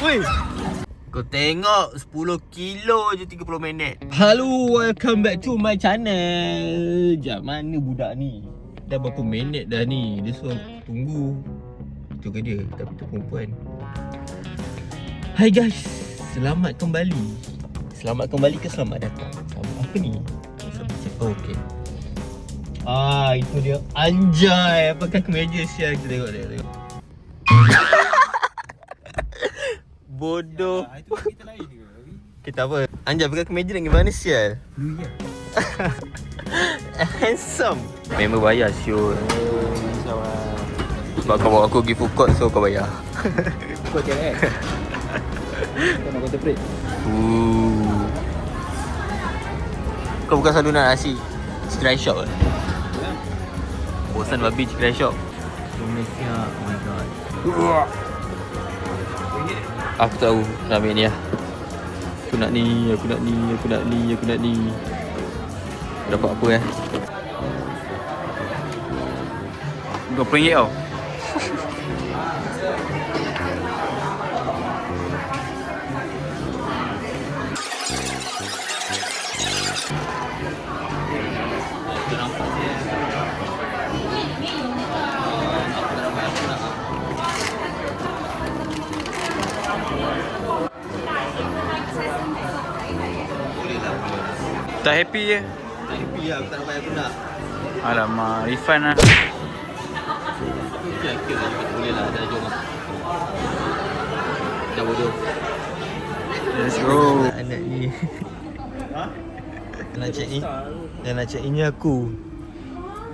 Woi. Kau tengok 10 kilo je 30 minit. Hello, welcome back to my channel. Jap mana budak ni? Dah berapa minit dah ni? Dia suruh tunggu. Itu ke dia? Tapi tu perempuan. Hai guys, selamat kembali. Selamat kembali ke selamat datang? Selamat apa ni? Oh, okey. Itu dia. Anjay, pakai kemeja sial. Kita tengok dia. Bodoh. Itu kita lain ke? Kita apa? Anjay pakai kemeja dengan mana sial? Lu ya. Handsome. Member bayar siul. Sama. Sebab kau bawa aku pergi food court, so kau bayar. Kau cakap kau nak contemplate. Kau bukan selalu nak nasi chicken rice shop ke? Bosan babi chicken rice shop. Malaysia, oh my god. Aku tahu nak ambil ni lah. Aku nak ni. Dapat apa RM20 tau. Tak happy je. Tak happy lah, aku tak nak bayar aku nak. Alamak, refund lah. Okay lah, boleh lah, dah jom lah. Dah bodoh. Let's go. Anak ni. Nak check in. Yang nak check in ni aku.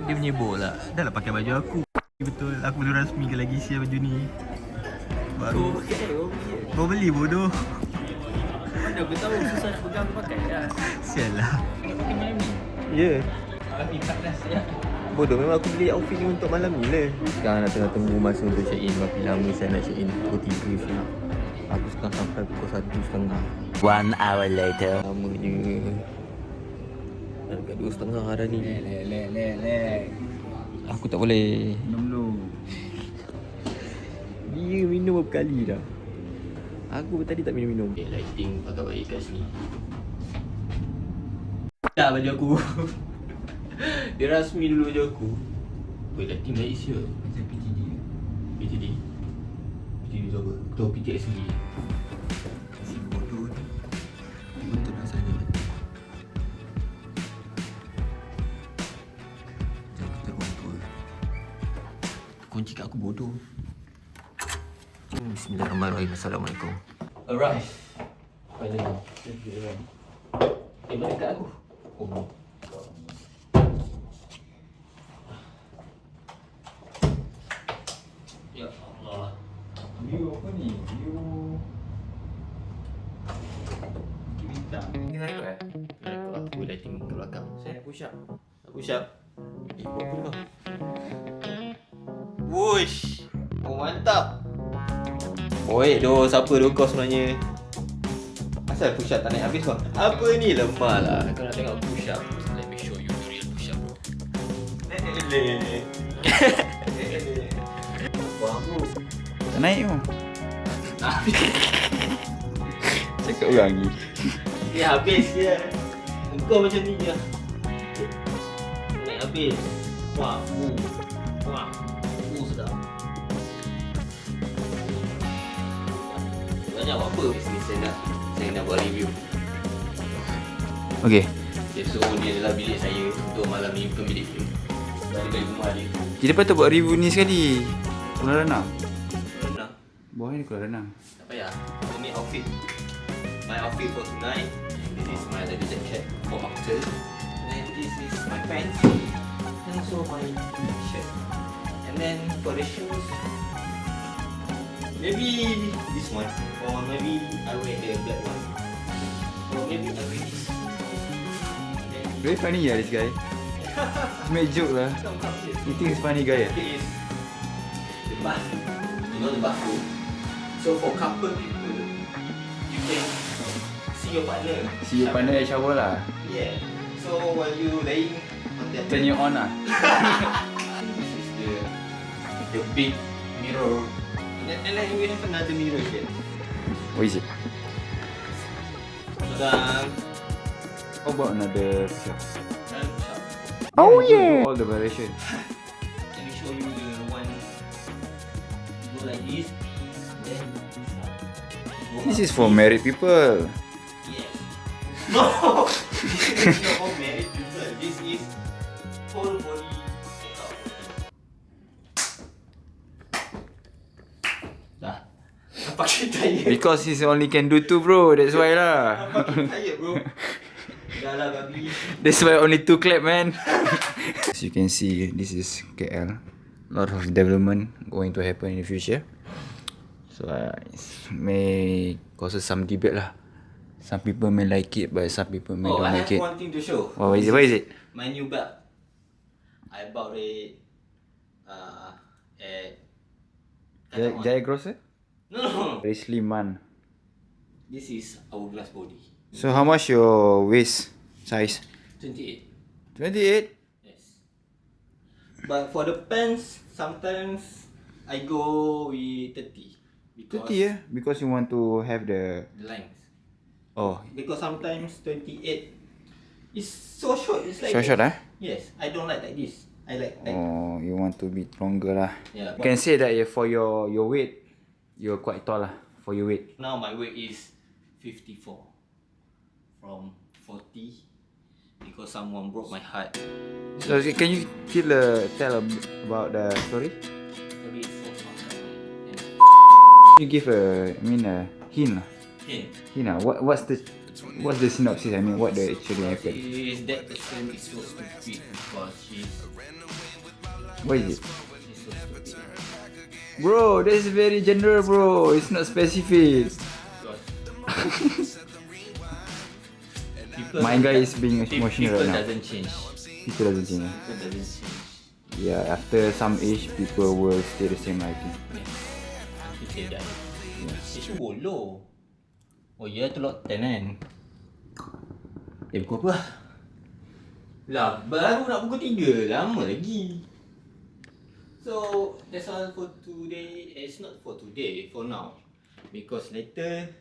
Dia menyebur lah. Dah lah pakai baju aku. Betul, aku belum rasmi ke lagi share baju ni. Baru. Kau beli bodoh. Mana aku tahu susah nak pegang aku pakai lah. Sial lah. Nak pakai malam ni. Ya. Tapi 14 je. Bodoh, memang aku beli outfit ni untuk malam ni lah. Sekarang nak tengah tunggu masa untuk check in. Berapa lama saya nak check in? Pukul 3 siap. Aku sekarang sampai pukul 1:30. 1 hour later. Lama je. Dah dekat 2:30 dah ni. Lek. Aku tak boleh. Minum dulu. Dia minum berapa kali dah. Aku tadi tak minum-minum. Okay, lighting pakai baik kat sini. Dah baju aku. Dia rasmi dulu baju aku. Weh, lighting baik siap. Macam PTD. PTD tu apa? Ketua PTSD. Si bodoh ni. Dia betul dah sana. Sekejap kita kontrol. Kunci kat aku bodoh. Bismillahirrahmanirrahim. Assalamualaikum. Arrive. Finally. Mana kat aku? Oh no. Ya Allah. View apa ni? View bintang. Ini saya ikut Rekod aku lighting ke belakang. Saya nak push up. Push up. Buat apa kau? Wush. Oh mantap. Oi, siapa kau sebenarnya? Asal push up tak naik habis kau? Apa ni lemah lah. Kau nak tengok push up. Let me show you the real push up bro. Lele. Wah bro. Tak naik pun. Cakap orang ni. Ya habis je. Kau macam ni je. Naik habis. Wah, wah, sedap. Banyak buat apa bisnes saya nak buat review. Okay. Okay, so ni adalah bilik saya untuk malam ni, bukan bilik dia. Balik rumah dia. Kita patut buat review ni sekali. Kolam renang. Renang. Bawah ni kolam renang. Tak payah. Ini outfit. My outfit for tonight. This is my leather jacket for after. And this is my pants. And also my shirt. And then for the shoes, maybe this one. Or maybe I wear the black one. Or maybe I wear this. Very funny this guy. Make joke lah. Come here. You think he's funny guy This is the bath. You know the bathroom. So for couple people, you can see your partner. See your partner at shower lah. Yeah. So while you laying on that Turn you on lah. this is the big mirror. And then we have another mirror here. What is it? Sedang. How about another push-up? Oh Do all the variation. Let me show you the one. You go like this. Then go This up. is for married people. Yes. No. This is not for married people. This is whole body workout. Dah. Nampak tired. Because he only can do 2 bro, that's why lah. Nampak tired bro. Dah lah babi. That's why only 2 clap man. As you can see, this is KL. A lot of development going to happen in the future. So it may cause some debate lah. Some people may like it, but some people may don't I like have it. one thing to show. Oh, what is it? What is it? My new belt. I bought it at Jaya Grosser? No. Very slim man. This is hourglass body. So how much your waist size? 28. 28? Yes. But for the pants, sometimes I go with 30. Because 30 yeah? Because you want to have the... length. Oh, Because sometimes 28 is so short. It's like short this. eh? Yes. I don't like this. I like Oh, you want to be longer lah. yeah. You can say that for your weight, you're quite tall lah for your weight. Now my weight is 54 from 40 because someone broke my heart. So can you tell about the story? Story is so fucked up, man. You give a hint lah. Hint. Hint lah. What's the synopsis? I mean, what the actually happened? Is that person is so stupid because she's What is it? so stupid. Bro, that's very general, bro. It's not specific. Because people My guy is being emotional people right now. doesn't change. People doesn't change. People doesn't change. Yeah, after some age, people will stay the same, I think. He say that. Itu bolo. Oh ya, tu lot 10 kan. Pukul apa? Lah, baru nak pukul 3. Lama lagi. So, that's all for today. It's not for today, for now. Because later,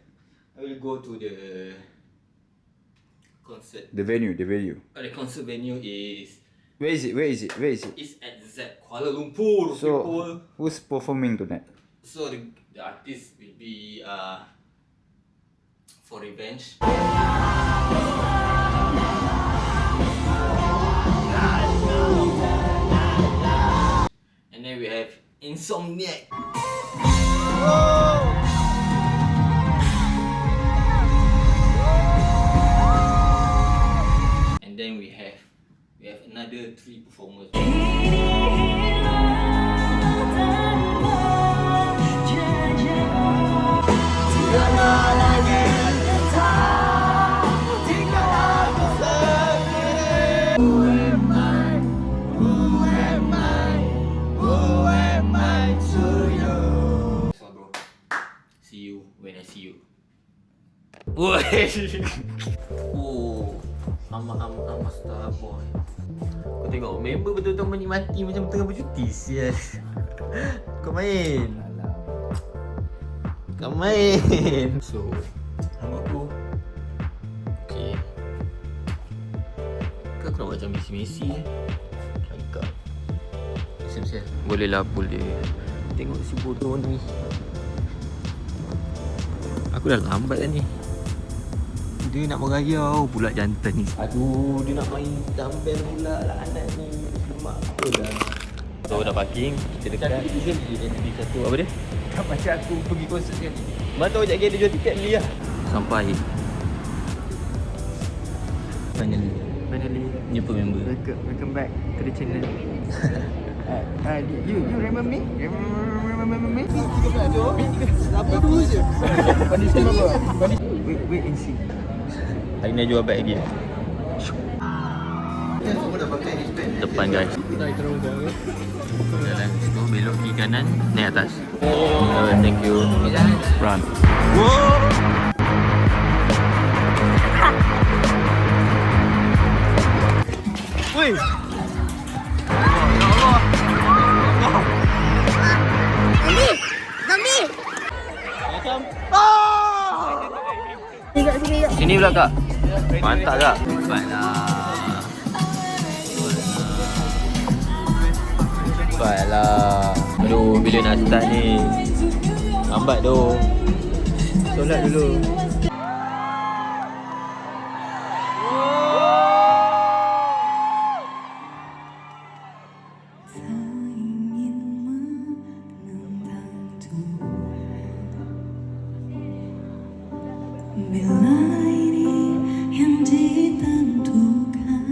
I will go to the concert. The venue. The concert venue is Where is it? is at Z Kuala Lumpur. So, people. who's performing tonight? So the artist will be For Revenge. And then we have Insomniac. And then we have another 3 performers. So bro, see you when I see you. Oh, ama star boy. Kau tengok member betul-betul menikmati macam tengah bercuti sial. Kau main. So, nama aku. Okay. Kau nak macam Messi Cakap. Siap-siap. Boleh lah, boleh. Tengok si bodoh ni. Aku dah lambat dah ni. Dia nak merayau pula jantan ni. Aduh, dia nak main dumbbell pula lah anak ni. Lemak apa dah. So dah parking, kita dekat di satu apa dia? Macam aku pergi konsert kan. Mana tahu sekejap lagi dia jual tiket beli lah. Sampai. Finally jumpa member. Welcome back to the channel. You remember me? Remember me? Apa dulu je? Kondisi apa? Wait and see. Hari ni jual bag lagi. Depan guys. Jalan situ, belok kiri kanan, naik atas. Alright, thank you. Run. Woi. Kami! Macam Sini pula kak. Mantap kak. Baiklah. Aduh, bila nak start ni? Lambat tu. Solat dulu. Bila ini yang ditentukan.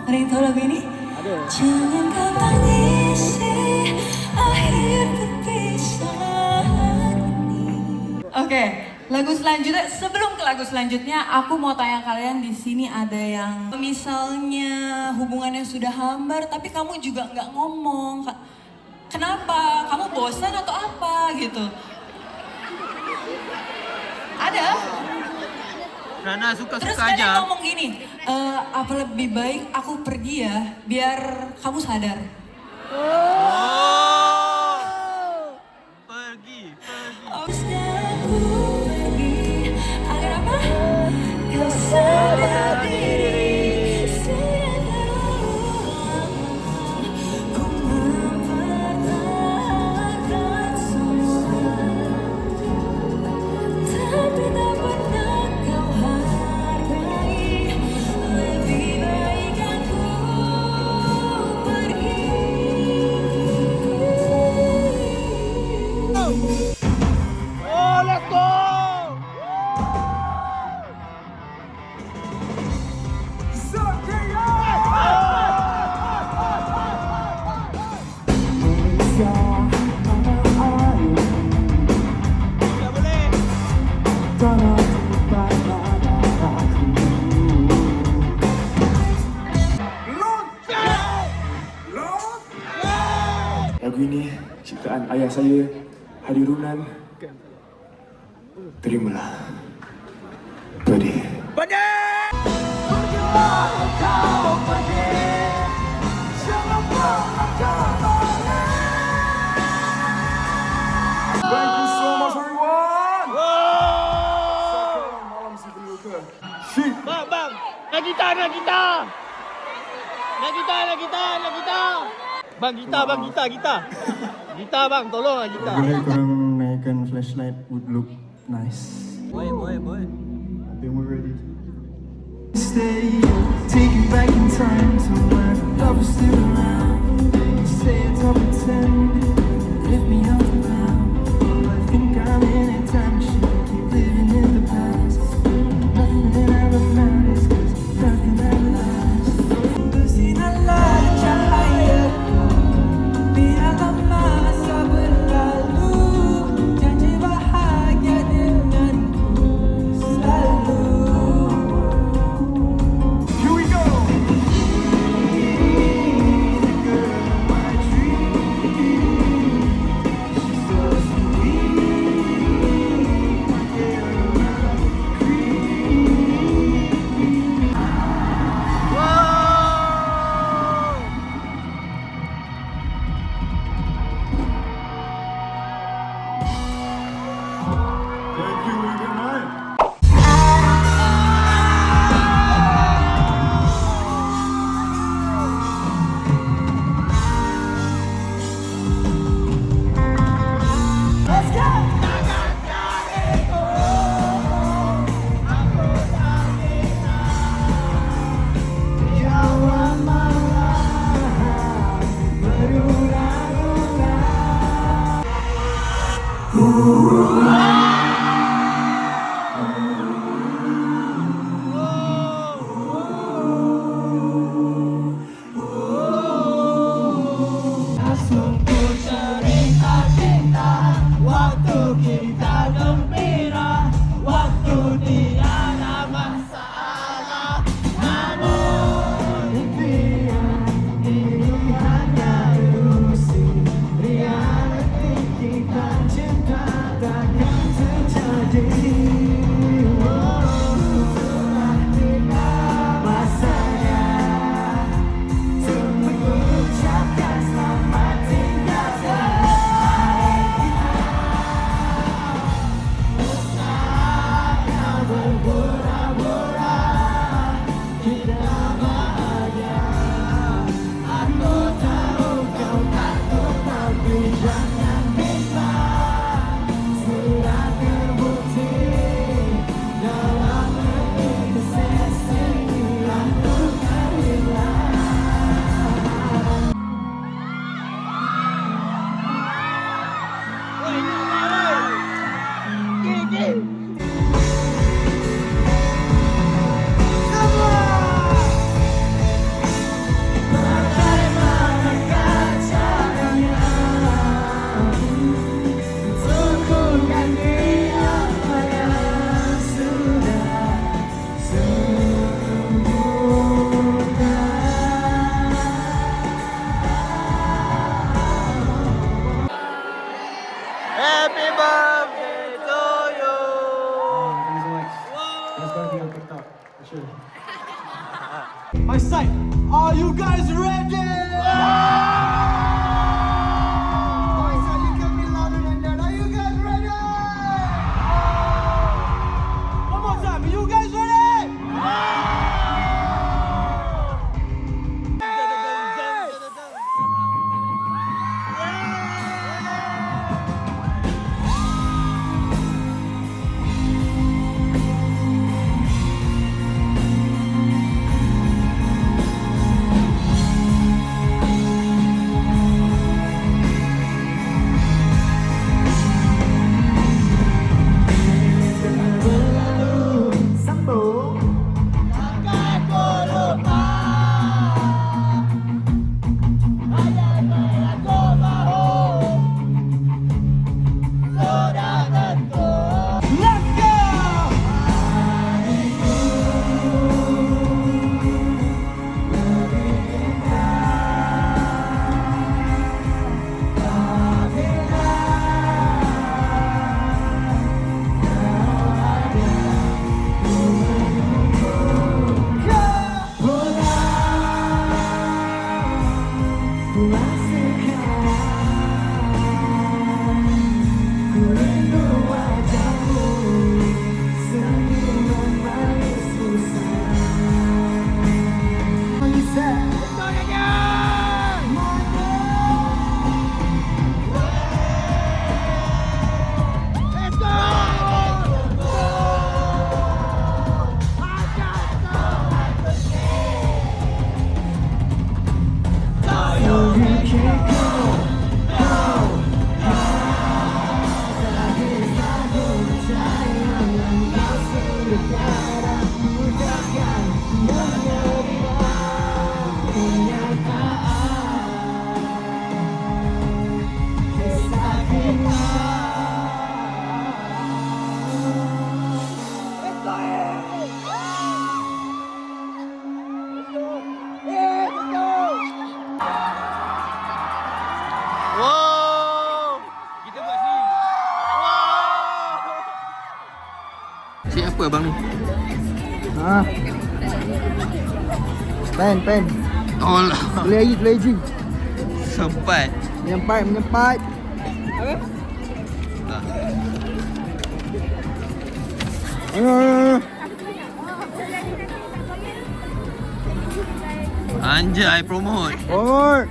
Ada yang tahu lagu ini? Ada. Jangan kau tangisi akhir perpisahan ini. Oke, lagu selanjutnya. Sebelum ke lagu selanjutnya, aku mau tanya kalian di sini ada yang misalnya hubungannya sudah hambar, tapi kamu juga nggak ngomong. Kenapa? Kamu bosan atau apa gitu? Ada? Rana suka-suka Terus aja. kalian ngomong gini, apa lebih baik aku pergi ya, biar kamu sadar. Pergi. Harusnya aku pergi, agar apa? Kau sadar diri, sudah terlalu lama ku mempertahankan semua. Tapi tak pernah kau hargai. Lebih baik aku pergi. Oh, let's go! Lagu ini ciptaan ayah saya, Hadi Runan. Terimalah. Pedih. Thank you so much everyone. Malam si peluka. Bang. Nak gitar. Bang, gitar. Gitar bang, tolong lah gitar. Boleh korang naikkan flashlight, would look nice. Boleh. I think we're ready. Stay, take you back in time to when love was still around. Say it's all pretend, lift me out the ground. I think I'm in a time machine, keep living in the past. Nothing ever matters, 'cause nothing ever lasts. Bersinarlah cahaya, biarlah masa berlalu. Janji bahagia denganku selalu. Here we go. apa bang ni? Ha. Pen. Tolong. Tulis lagi. Sempat. Menyempat. Anjay, promote. Oh.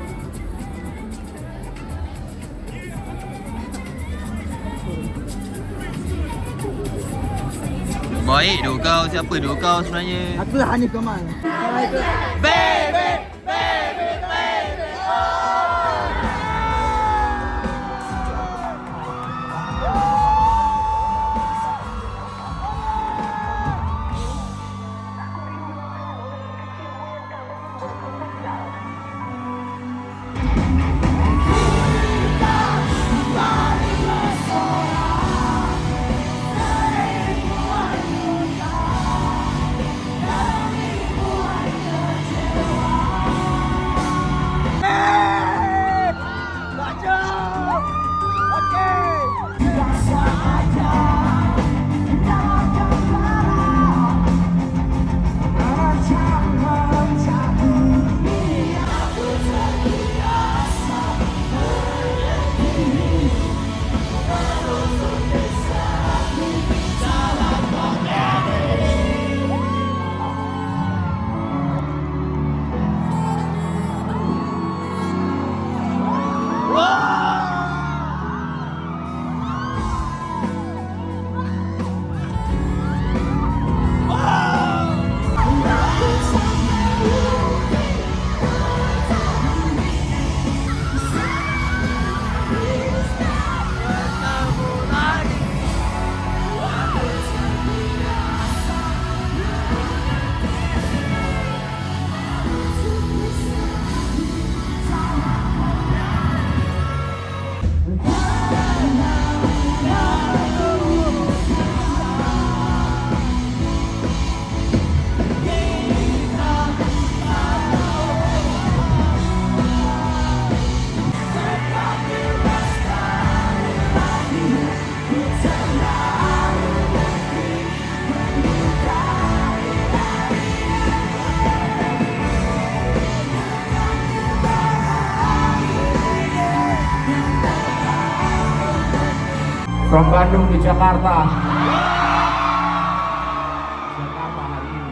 Baik duk kau. Siapa duk kau sebenarnya? Aku lah Hanif Kamal. From Bandung ke Jakarta. Jakarta hari ini.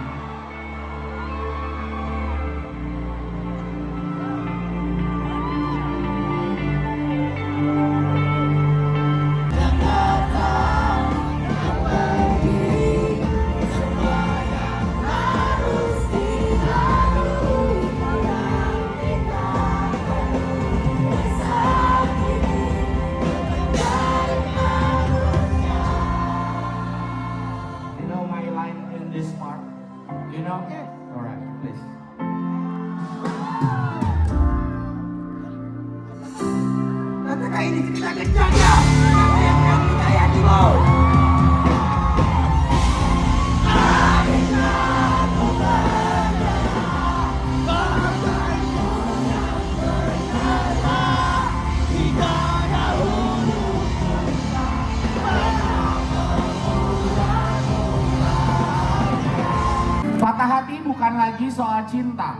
You know my line in this part? You know? Alright, please. Katakan ini cerita kencangnya. Siapa yang mengambil saya Timo? Patah hati bukan lagi soal cinta,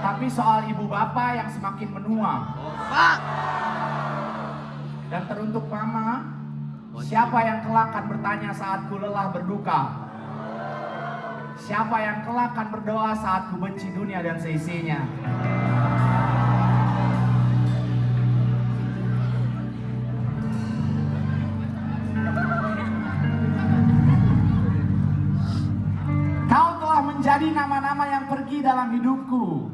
tapi soal ibu bapak yang semakin menua. Dan teruntuk mama, siapa yang kelak akan bertanya saat ku lelah berduka? Siapa yang kelak akan berdoa saat ku benci dunia dan seisinya? Kau telah menjadi nama-nama yang pergi dalam hidupku.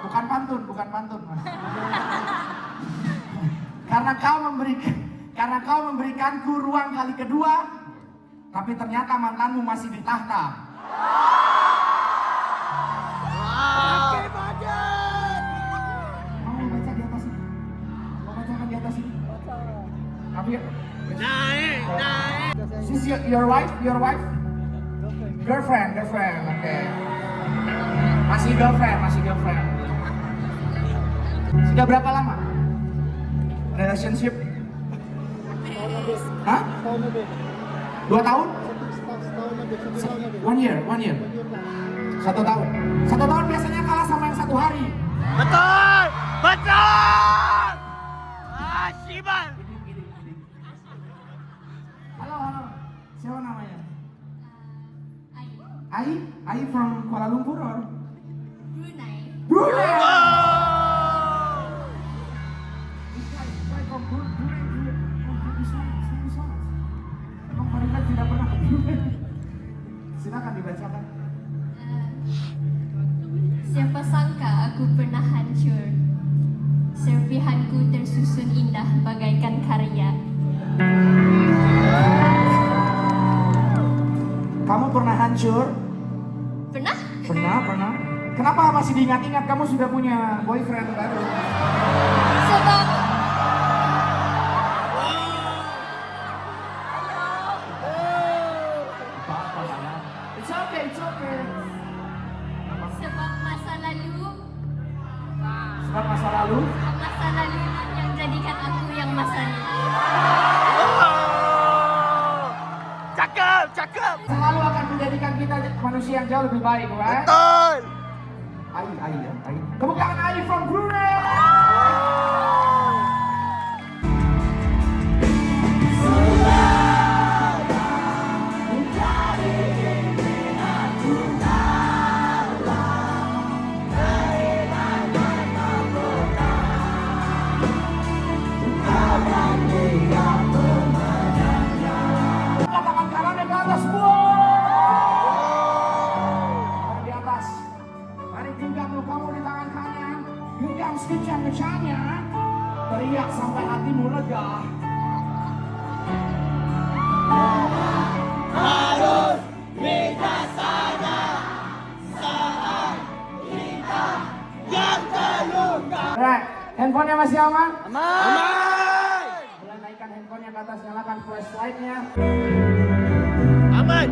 Bukan pantun. Karena kau memberikanku ruang kali kedua, tapi ternyata mantanmu masih di tahta. Mau baca di atas ini? Mau bacakan di atas ini? Tapi naik. This is your wife? Girlfriend, oke. Masih girlfriend. Sudah berapa lama? Relationship? Hah? 2 tahun? 1 year. 1 tahun. 1 tahun biasanya kalah sama yang 1 hari. Betul! Betul! Ah, Shiban! Halo. Siapa namanya? Ai from Kuala Lumpur or? Brunei. From Brunei. Emang Farida tidak pernah ke Brunei? Silakan dibacakan. Siapa sangka aku pernah hancur. Serpihanku tersusun indah bagaikan karya. Kamu pernah hancur? Pernah? Pernah. Kenapa masih diingat-ingat kamu sudah punya boyfriend baru? Sebab It's okay. sebab masa lalu Sebab masa lalu yang jadikan aku yang masa lalu. Cakap! selalu akan menjadikan kita manusia yang jauh lebih baik, right? Betul! Ai. Tepuk tangan Ai from Brunei. Tangan kanannya ke atas, di atas. Mari genggam kamu di tangan kanan, genggam sekejap-kejapnya, teriak sampai hatimu lega. Alright, handphonenya masih aman? Aman! Boleh naikkan handphonenya ke atas, nyalakan flashlight-nya. Aman!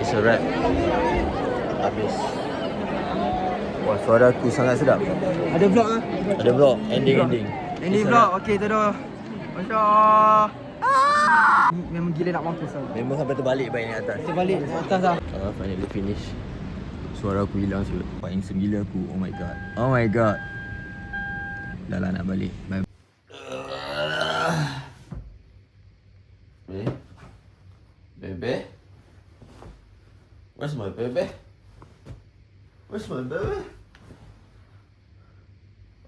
It's a wrap. Habis. Wah, suara aku sangat sedap. Ada vlog ah? Ada vlog, ending. Ini vlog, okey tu dah. Masya-Allah. Memang gila nak mampus tau. Memang sampai terbalik baik ni atas. Kita balik atas dah. Finally finish. Suara aku hilang siut. Paling semgila aku. Oh my god. Dah lah nak balik. Bye. Baby? Where's my baby?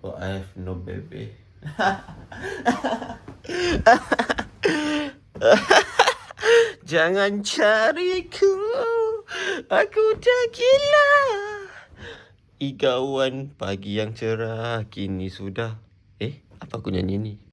Oh, I have no baby. Jangan cariku, aku dah gila. Igawan pagi yang cerah kini sudah. Apa aku nyanyi ni?